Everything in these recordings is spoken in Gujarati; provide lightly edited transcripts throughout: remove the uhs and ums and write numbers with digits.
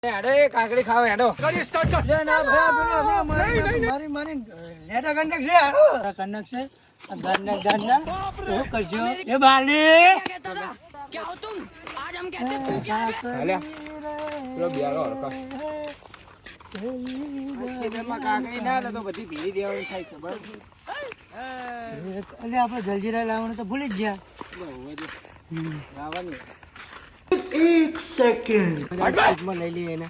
હેડો એ કાકડી ખાવ હેડો ગાડી સ્ટાર્ટ કર. લે ના ભાઈ પેલો મારી લેડા કંડક છે હેડો કંડક છે ગન્ના શું કરજો એ બાલી क्या हो तुम आज हम कहते तू क्या है પેલો બિયારો હરકા ખેતરમાં કાકડી ના લે તો બધી ભીડી દેવાની થાય છે બરાબર. એટલે આપણે જલજીરા લાવવાનું તો ભૂલી જ ગયા. લાવવાની એક સેકન્ડ લઈ લઈએ એને.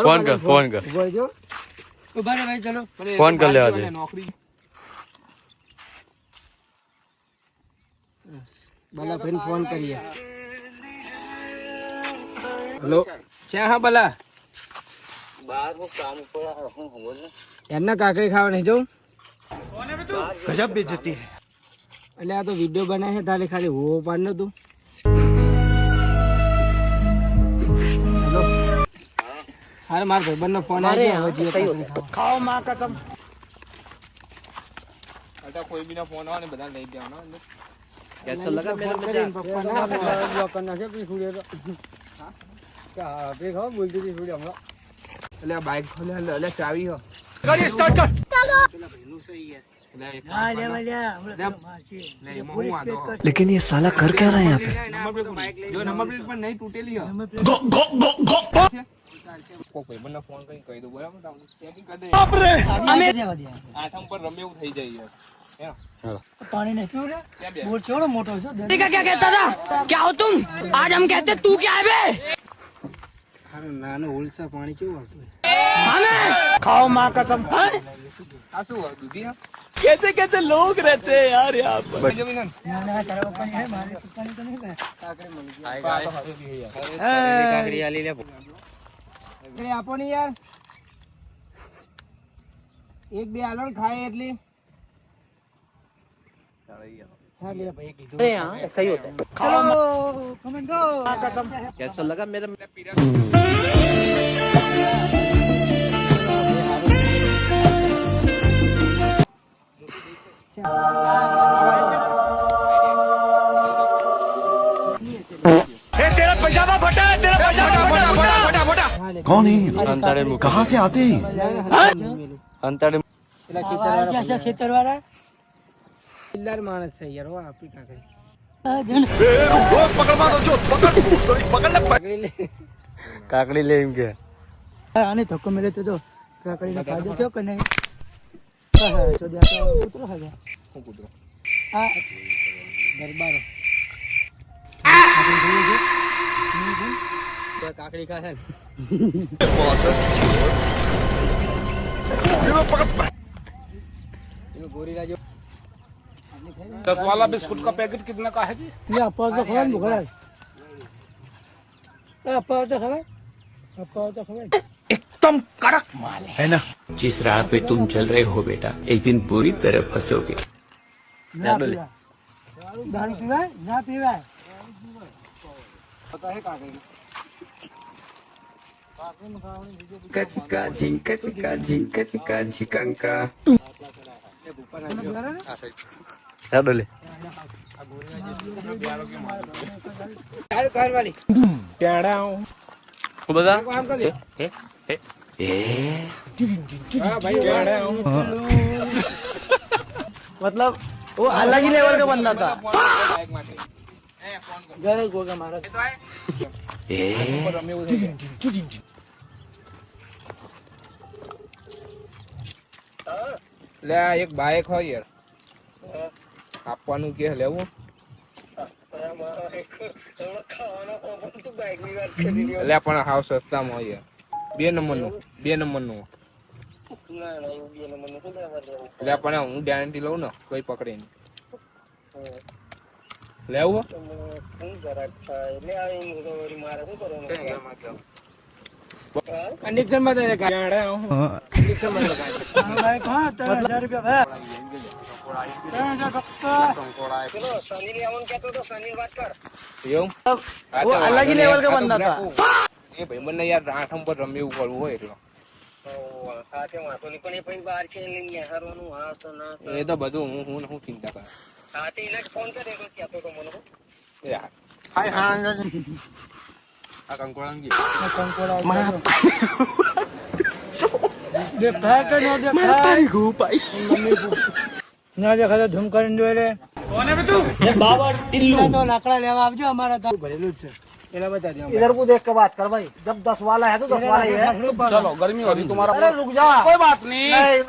ફોન કર ઉભો જો ઉભા રે ભાઈ ચલો ફોન કર લેવા દે. નોકરી બલા ભાઈ ફોન કરીએ. હેલો ક્યાં હા બલા બહાર નું કામ ઉપર હું બોલ એના કાકડી ખાવા નહીં જવું. ગજબ બેઇજ્જતી હે. એટલે આ તો વિડિયો બનાવે છે તારે ખાલી હો પાડ ન તું. હેલો હારે માર ભાઈબંધનો ફોન આવી ગયો. હવે જીએ ખાઓ માં કસમ. અટા કોઈ બીના ફોન આવે ને બધા લઈ દેવાનો અંદર. कैसा लगा मेरा मजाक पप्पा ना ब्लॉक करना છે પછી છોડ્યો તો હા કે આપણે ખાવ બોલતી હતી છોડી હમણાં. એટલે આ બાઈક ખોલે એટલે ચાવી હો ગાડી સ્ટાર્ટ કર ચાલો પેલા ભઈનું સહી છે. હા લે હમણાં મારશે લે હું આદો. लेकिन ये साला कर क्या रहा है यहाँ पे? નંબર પ્લેટ જો નંબર પ્લેટ પણ નહીં તૂટેલી હો. કોઈ ભાઈબંધને ફોન કરીને કહી દો બરાબર તમને ચેકિંગ કરી દે. બાપ રે અમે આઠમ પર રમે એવું થઈ જાય યાર. पानी नहीं पीऊ रे बोल छोड़ो मोटो जो क्या क्या कहता था क्या हो तुम आज हम कहते तू क्या है बे. अरे नानो उलसा पानी क्यों આવતું हमें खाओ मां कसम. આ શું દૂધી હા कैसे कैसे लोग रहते हैं यार यहाँ पर जमीन ना ना तारा पानी है मारे पानी तो नहीं है काकरे मन गया आएगा काकरी आली ले अरे આપો ને યાર એક બે આલોન ખાય એટલી. हाँ मेरा भाई कीधु अरे हां ऐसा ही होता है. चलो कमेंटो कसम कैसा लगा मेरा तेरा पजामा फटा है तेरा पजामा फटा. कौन है? कहाँ से आते हैं? અંતાડે ખેતર વાળા કિલ્લાર માણસ છે યાર. ઓ આપી કાકડી કાકડી લે એમ કે આને ધક્કો મેલે તો જો કાકડીનો ફાયદો થયો કે નહીં. હા ચોદ્યા તો કૂતરો ખાધો. હું કૂતરો આ દરબારો કાકડી ખાશે ને ગોરીલા જો 10 वाला बिस्कुट का पैकेट कितना का है जी? ये अप्पा तो खबर बुखरा है. अप्पा तो खबर एकदम कड़क माल है. है ना? जिस राह पे तुम चल रहे हो बेटा एक दिन पूरी तरह फंसोगे. दारू पीवाय ना पीवाय पता है काकड़ी कचिका झिंका झिकांका. હેડો લે यार कार वाली प्याड़ा हूँ. ઓ બધા काम कर ले. हाँ भाई प्याड़ा हूँ. मतलब वो अलग ही लेवल का बंदा था. घर गोगा मारा લે આ એક બાઈક હોય યાર આપવાનું કે લેવું. એટલે પણ હાવ સસ્તામાં હોય યાર. 2 નંબરનું એટલે પણ હું ગેરંટી લઉં ને કોઈ પકડે નહીં. લેવું कंडीशन में दे प्याड़ा हूँ. कंडीशन में भाई कहां 1000 रुपया भाई 1000 चलो सनी लेवन कहतो तो सनी बात कर એવું वो अलग ही लेवल का बंदा था. એ ભાઈ મને યાર આઠમ પર રમેવું પડવું હોય એટલો સાથે વાતો ની પણ એ પછી બહાર છે લઈને હારવાનું હા તો ના એ તો બધું હું ચિંતા કર સાથે એને ફોન કરે કે કહેતો તો મને યાર હાય હા આ કંકોડાની દેખાય કે ન દેખાય ના દેખાય તો ધૂમ કરીને જોઈ લે બાબા ટિલ્લુ તો લાકડા લેવા આવજો અમારા તો ભરેલું જ છે એના બતા દે इधर को देख के बात कर भाई जब 10 वाला है तो 10 वाला ही है चलो गर्मी हो रही तुम्हारा अरे रुक जा कोई बात नहीं नहीं